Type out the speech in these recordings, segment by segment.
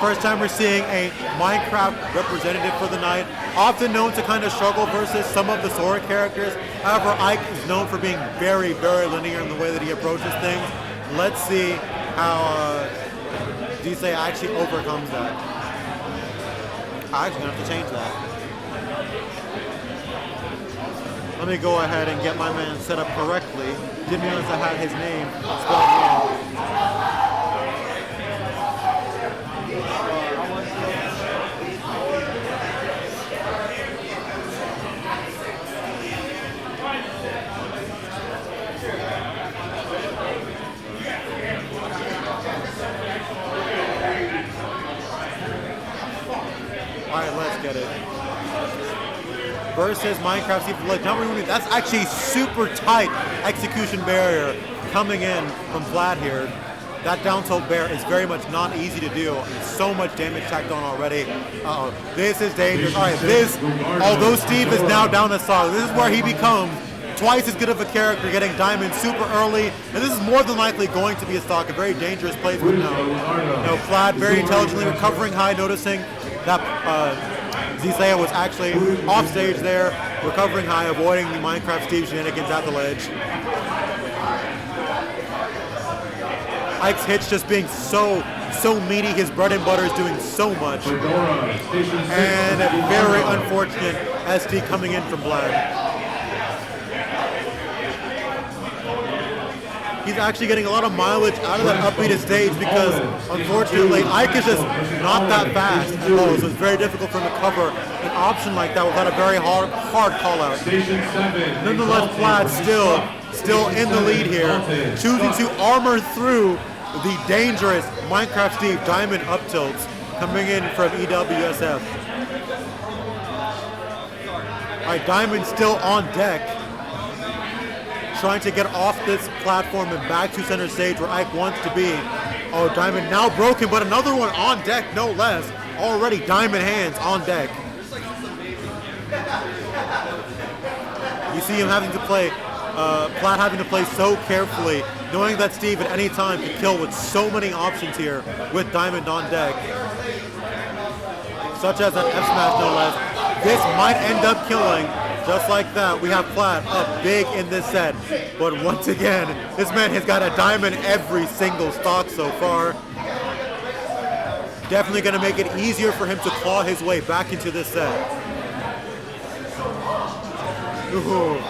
First time we're seeing a Minecraft representative for the night, often known to kind of struggle versus some of the Sora characters. However, Ike is known for being very, very linear in the way that he approaches things. Let's see how Zsaih actually overcomes that. I'm actually going to have to change that. Let me go ahead and get my man set up correctly. Didn't realize I had his name spelled wrong. Alright, let's get it. Versus Minecraft Steve. Look, that's actually super tight execution barrier coming in from Plaid here. That down tilt bear is very much not easy to do. So much damage tacked on already. Uh-oh. This is dangerous. Alright, although Steve is now down a stock, this is where he becomes twice as good of a character, getting diamond super early. And this is more than likely going to be a stock, a very dangerous placement now. Plaid very intelligently recovering high, noticing that Zsaih was actually off stage there, recovering high, avoiding the Minecraft Steve shenanigans at the ledge. Ike's hits just being so meaty, his bread and butter is doing so much. And very unfortunate SD coming in from Plaid. He's actually getting a lot of mileage out of that upbeat stage because, unfortunately, Ike is just not that fast at all, so it's very difficult for him to cover an option like that without a very hard call-out. Nonetheless, Plaid still in the lead here, choosing to armor through the dangerous Minecraft Steve diamond up tilts coming in from EWSF. Alright, Diamond still on deck, trying to get off this platform and back to center stage where Ike wants to be. Oh, Diamond now broken, but another one on deck, no less. Already Diamond hands on deck. You see him having to play, Plaid having to play so carefully, knowing that Steve at any time can kill with so many options here with Diamond on deck. Such as an F smash, no less. This might end up killing. Just like that, we have Plaid up big in this set. But once again, this man has got a diamond every single stock so far. Definitely going to make it easier for him to claw his way back into this set. Ooh.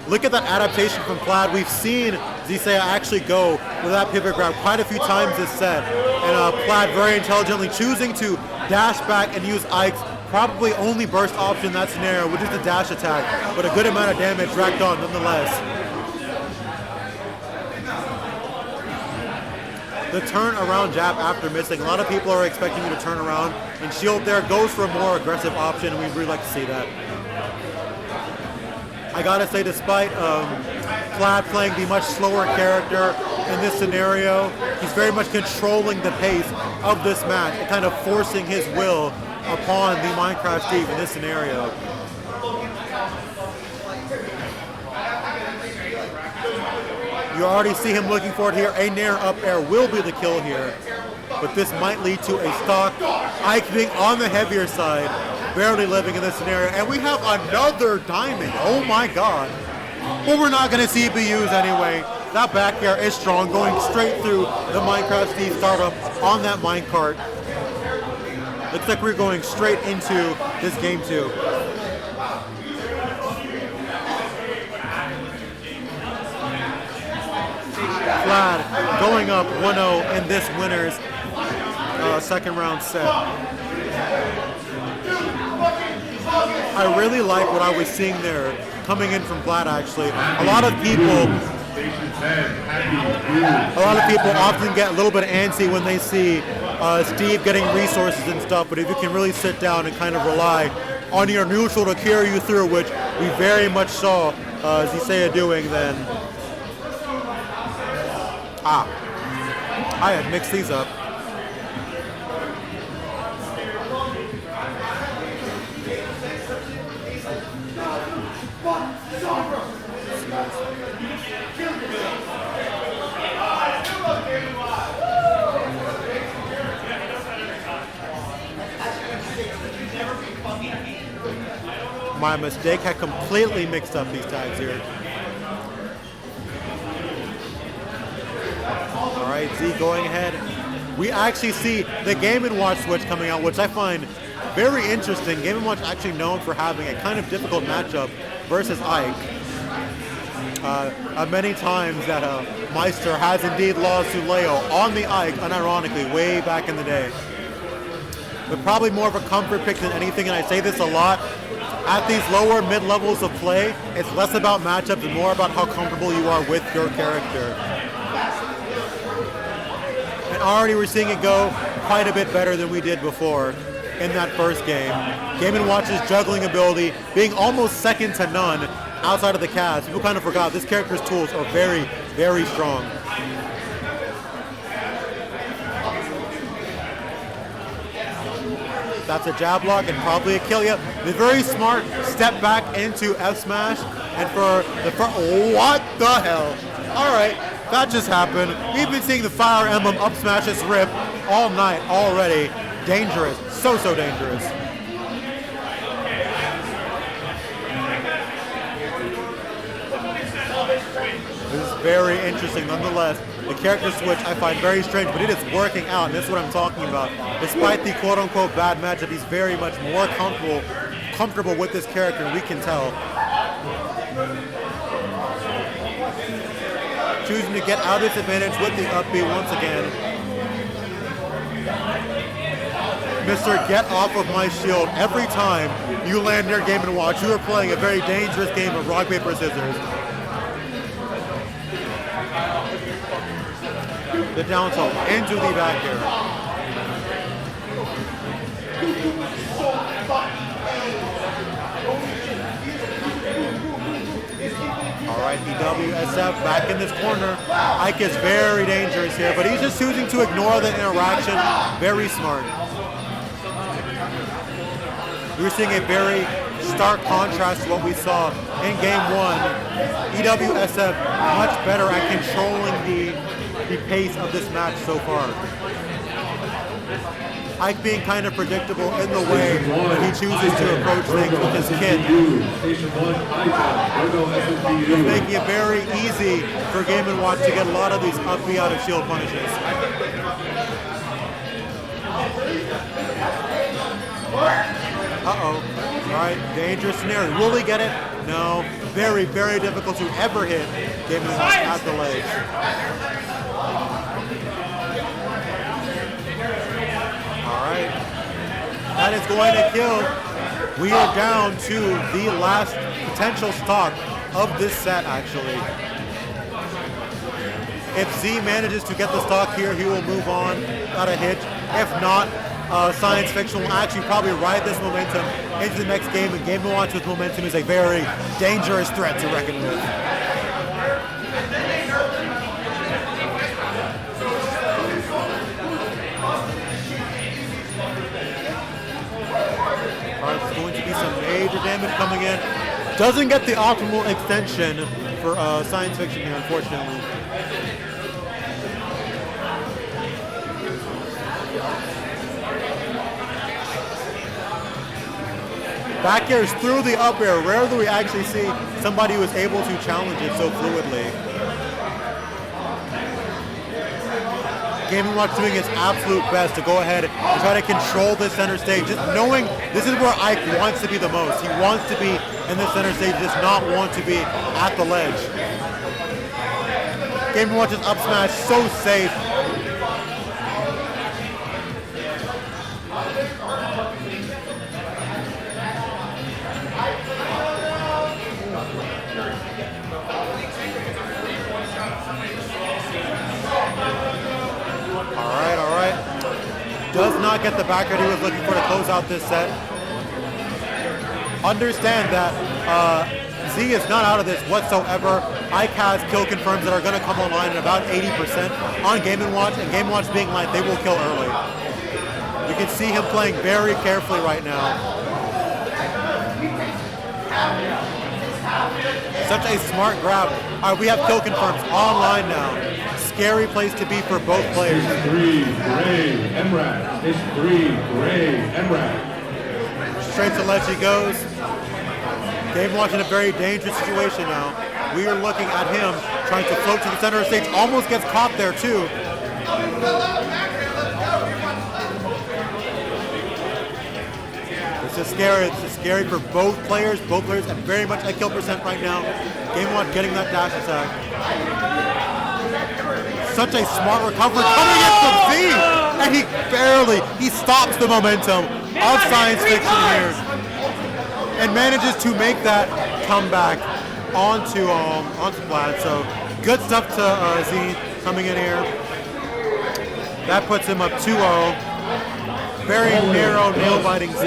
Look at that adaptation from Plaid. We've seen Zsaih actually go with that pivot grab quite a few times this set. And Plaid very intelligently choosing to dash back and use Ike's probably only burst option in that scenario, which is the dash attack, but a good amount of damage racked on nonetheless. The turn around jab after missing, a lot of people are expecting you to turn around, and shield there goes for a more aggressive option, and we'd really like to see that. I gotta say, despite Plaid playing the much slower character in this scenario, he's very much controlling the pace of this match and kind of forcing his will upon the Minecraft Steve in this scenario. You already see him looking for it here. A nair up air will be the kill here, but this might lead to a stock. Ike being on the heavier side, barely living in this scenario, and we have another diamond. Oh my god. But we're not going to see it be used anyway. That back air is strong, going straight through the Minecraft Steve startup on that minecart. Looks like we're going straight into this game too. Plaid going up 1-0 in this winner's second round set. I really like what I was seeing there coming in from Plaid actually. A lot of people often get a little bit antsy when they see Steve getting resources and stuff, but if you can really sit down and kind of rely on your neutral to carry you through, which we very much saw Zsaih doing, then... I had mixed these up. My mistake had completely mixed up these tags here. All right, Z going ahead. We actually see the Game & Watch switch coming out, which I find very interesting. Game & Watch actually known for having a kind of difficult matchup versus Ike. Many times that Meister has indeed lost to Leo on the Ike, unironically, way back in the day. But probably more of a comfort pick than anything, and I say this a lot. At these lower mid-levels of play, it's less about matchups and more about how comfortable you are with your character. And already we're seeing it go quite a bit better than we did before in that first game. Game & Watch's juggling ability being almost second to none outside of the cast. People kind of forgot this character's tools are very, very strong. That's a jab block and probably a kill. Yep, the very smart step back into F smash, and for the what the hell? All right, that just happened. We've been seeing the Fire Emblem up smashes rip all night already. Dangerous, so dangerous. This is very interesting nonetheless. The character switch I find very strange, but it is working out, and this is what I'm talking about. Despite the quote-unquote bad matchup, he's very much more comfortable with this character, and we can tell. Choosing to get out of this advantage with the up B once again. Mr. Get off of my shield. Every time you land near Game & Watch, you are playing a very dangerous game of rock, paper, scissors. The down tilt into the back air. All right, EWSF back in this corner. Ike is very dangerous here, but he's just choosing to ignore the interaction. Very smart. We're seeing a very stark contrast to what we saw in game one. EWSF much better at controlling the pace of this match so far. Ike being kind of predictable in the way that he chooses to approach things with his kid. He's making it very easy for Game & Watch to get a lot of these up B out of shield punishes. Uh-oh. All right, dangerous scenario. Will he get it? No. Very, very difficult to ever hit Game & Watch at the ledge. That is going to kill. We are down to the last potential stock of this set, actually. If Z manages to get the stock here, he will move on, got a hit. If not, Science Fiction will actually probably ride this momentum into the next game, and Game & Watch with momentum is a very dangerous threat to reckon with. There's going to be some major damage coming in. Doesn't get the optimal extension for Science Fiction here, unfortunately. Back air is through the up air. Rarely do we actually see somebody who is able to challenge it so fluidly. Game & Watch doing his absolute best to go ahead and try to control this center stage, just knowing this is where Ike wants to be the most. He wants to be in the center stage, does not want to be at the ledge. Game & Watch's up smash, so safe. All right. Does not get the back air he was looking for to close out this set. Understand that Z is not out of this whatsoever. Ike has kill confirms that are going to come online at about 80% on Game & Watch, and Game & Watch being light, they will kill early. You can see him playing very carefully right now. Such a smart grab. All right, we have kill confirms online now. Scary place to be for both players. Station 3, Gray, MRAD. Station 3, Gray, MRAD. Straight to ledge he goes. Game Watch in a very dangerous situation now. We are looking at him trying to float to the center of the stage. Almost gets caught there too. It's just scary. It's just scary for both players. Both players have very much a kill percent right now. Game Watch getting that dash attack. Such a smart recovery coming in from Z, and he stops the momentum of science fiction here, and manages to make that comeback onto Plaid. So good stuff to Z coming in here. That puts him up 2-0. Very narrow, nail-biting Z.